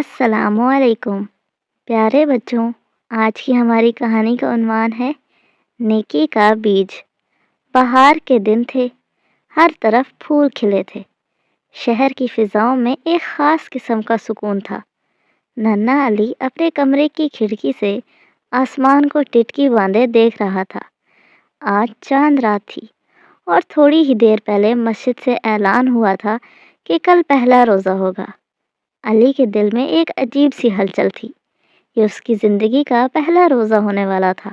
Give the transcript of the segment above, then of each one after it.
السلام علیکم پیارے بچوں، آج کی ہماری کہانی کا عنوان ہے نیکی کا بیج۔ بہار کے دن تھے، ہر طرف پھول کھلے تھے۔ شہر کی فضاؤں میں ایک خاص قسم کا سکون تھا۔ ننھا علی اپنے کمرے کی کھڑکی سے آسمان کو ٹٹکی باندھے دیکھ رہا تھا۔ آج چاند رات تھی اور تھوڑی ہی دیر پہلے مسجد سے اعلان ہوا تھا کہ کل پہلا روزہ ہوگا۔ علی کے دل میں ایک عجیب سی ہلچل تھی۔ یہ اس کی زندگی کا پہلا روزہ ہونے والا تھا۔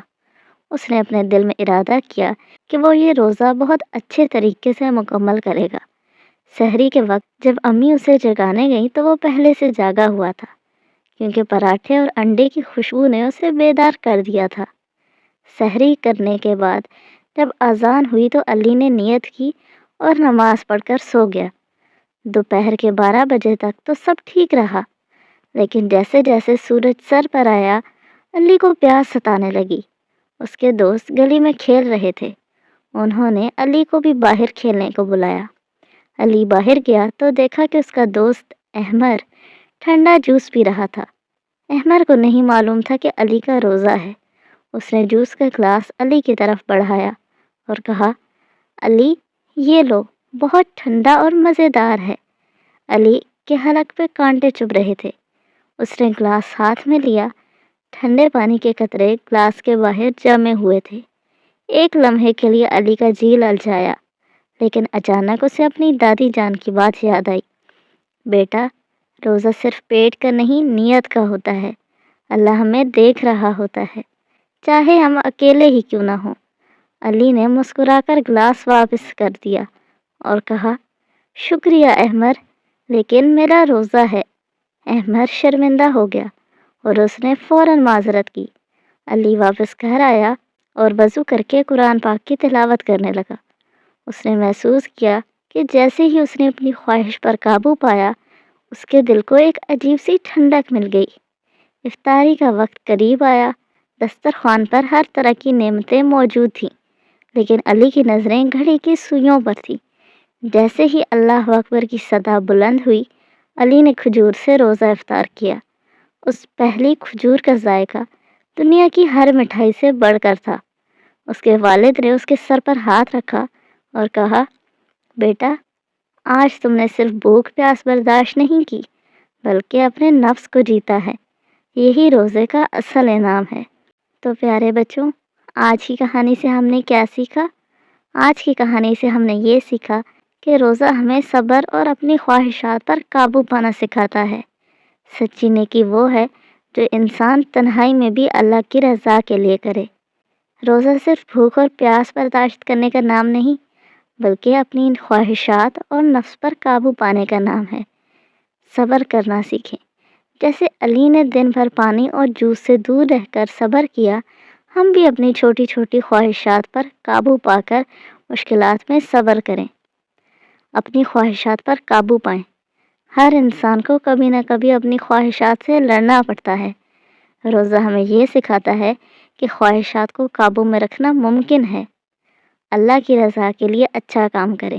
اس نے اپنے دل میں ارادہ کیا کہ وہ یہ روزہ بہت اچھے طریقے سے مکمل کرے گا۔ سحری کے وقت جب امی اسے جگانے گئیں تو وہ پہلے سے جاگا ہوا تھا، کیونکہ پراٹھے اور انڈے کی خوشبو نے اسے بیدار کر دیا تھا۔ سحری کرنے کے بعد جب اذان ہوئی تو علی نے نیت کی اور نماز پڑھ کر سو گیا۔ دوپہر کے 12 بجے تک تو سب ٹھیک رہا، لیکن جیسے جیسے سورج سر پر آیا علی کو پیاس ستانے لگی۔ اس کے دوست گلی میں کھیل رہے تھے۔ انہوں نے علی کو بھی باہر کھیلنے کو بلایا۔ علی باہر گیا تو دیکھا کہ اس کا دوست احمر ٹھنڈا جوس پی رہا تھا۔ احمر کو نہیں معلوم تھا کہ علی کا روزہ ہے۔ اس نے جوس کا گلاس علی کی طرف بڑھایا اور کہا، علی یہ لو، بہت ٹھنڈا اور مزیدار ہے۔ علی کے حلق پہ کانٹے چبھ رہے تھے۔ اس نے گلاس ہاتھ میں لیا۔ ٹھنڈے پانی کے قطرے گلاس کے باہر جمے ہوئے تھے۔ ایک لمحے کے لیے علی کا جی للچایا، لیکن اچانک اسے اپنی دادی جان کی بات یاد آئی۔ بیٹا، روزہ صرف پیٹ کا نہیں، نیت کا ہوتا ہے۔ اللہ ہمیں دیکھ رہا ہوتا ہے، چاہے ہم اکیلے ہی کیوں نہ ہوں۔ علی نے مسکرا کر گلاس واپس کر دیا اور کہا، شکریہ احمر، لیکن میرا روزہ ہے۔ احمر شرمندہ ہو گیا اور اس نے فوراً معذرت کی۔ علی واپس گھر آیا اور وضو کر کے قرآن پاک کی تلاوت کرنے لگا۔ اس نے محسوس کیا کہ جیسے ہی اس نے اپنی خواہش پر قابو پایا، اس کے دل کو ایک عجیب سی ٹھنڈک مل گئی۔ افطاری کا وقت قریب آیا۔ دسترخوان پر ہر طرح کی نعمتیں موجود تھیں، لیکن علی کی نظریں گھڑی کی سوئیوں پر تھیں۔ جیسے ہی اللہ اکبر کی صدا بلند ہوئی، علی نے کھجور سے روزہ افطار کیا۔ اس پہلی کھجور کا ذائقہ دنیا کی ہر مٹھائی سے بڑھ کر تھا۔ اس کے والد نے اس کے سر پر ہاتھ رکھا اور کہا، بیٹا، آج تم نے صرف بھوک پیاس برداشت نہیں کی، بلکہ اپنے نفس کو جیتا ہے۔ یہی روزے کا اصل انعام ہے۔ تو پیارے بچوں، آج کی کہانی سے ہم نے کیا سیکھا؟ آج کی کہانی سے ہم نے یہ سیکھا کہ روزہ ہمیں صبر اور اپنی خواہشات پر قابو پانا سکھاتا ہے۔ سچی نیکی وہ ہے جو انسان تنہائی میں بھی اللہ کی رضا کے لیے کرے۔ روزہ صرف بھوک اور پیاس برداشت کرنے کا نام نہیں، بلکہ اپنی خواہشات اور نفس پر قابو پانے کا نام ہے۔ صبر کرنا سیکھیں۔ جیسے علی نے دن بھر پانی اور جوس سے دور رہ کر صبر کیا، ہم بھی اپنی چھوٹی چھوٹی خواہشات پر قابو پا کر مشکلات میں صبر کریں۔ اپنی خواہشات پر قابو پائیں۔ ہر انسان کو کبھی نہ کبھی اپنی خواہشات سے لڑنا پڑتا ہے۔ روزہ ہمیں یہ سکھاتا ہے کہ خواہشات کو قابو میں رکھنا ممکن ہے۔ اللہ کی رضا کے لیے اچھا کام کریں۔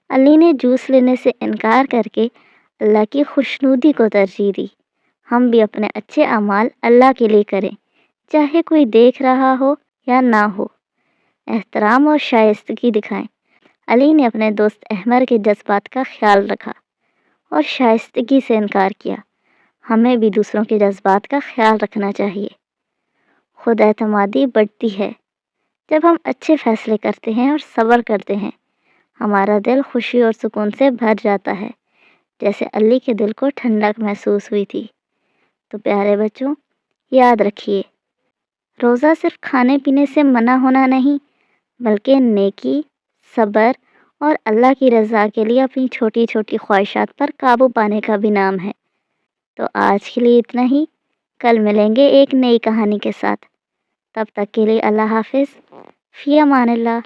علی نے جوس لینے سے انکار کر کے اللہ کی خوشنودی کو ترجیح دی۔ ہم بھی اپنے اچھے اعمال اللہ کے لیے کریں، چاہے کوئی دیکھ رہا ہو یا نہ ہو۔ احترام اور شائستگی دکھائیں۔ علی نے اپنے دوست احمر کے جذبات کا خیال رکھا اور شائستگی سے انکار کیا۔ ہمیں بھی دوسروں کے جذبات کا خیال رکھنا چاہیے۔ خود اعتمادی بڑھتی ہے جب ہم اچھے فیصلے کرتے ہیں اور صبر کرتے ہیں۔ ہمارا دل خوشی اور سکون سے بھر جاتا ہے، جیسے علی کے دل کو ٹھنڈک محسوس ہوئی تھی۔ تو پیارے بچوں، یاد رکھیے، روزہ صرف کھانے پینے سے منع ہونا نہیں، بلکہ نیکی، صبر اور اللہ کی رضا کے لیے اپنی چھوٹی چھوٹی خواہشات پر قابو پانے کا بھی نام ہے۔ تو آج کے لیے اتنا ہی۔ کل ملیں گے ایک نئی کہانی کے ساتھ۔ تب تک کے لیے اللہ حافظ، فی امان اللہ۔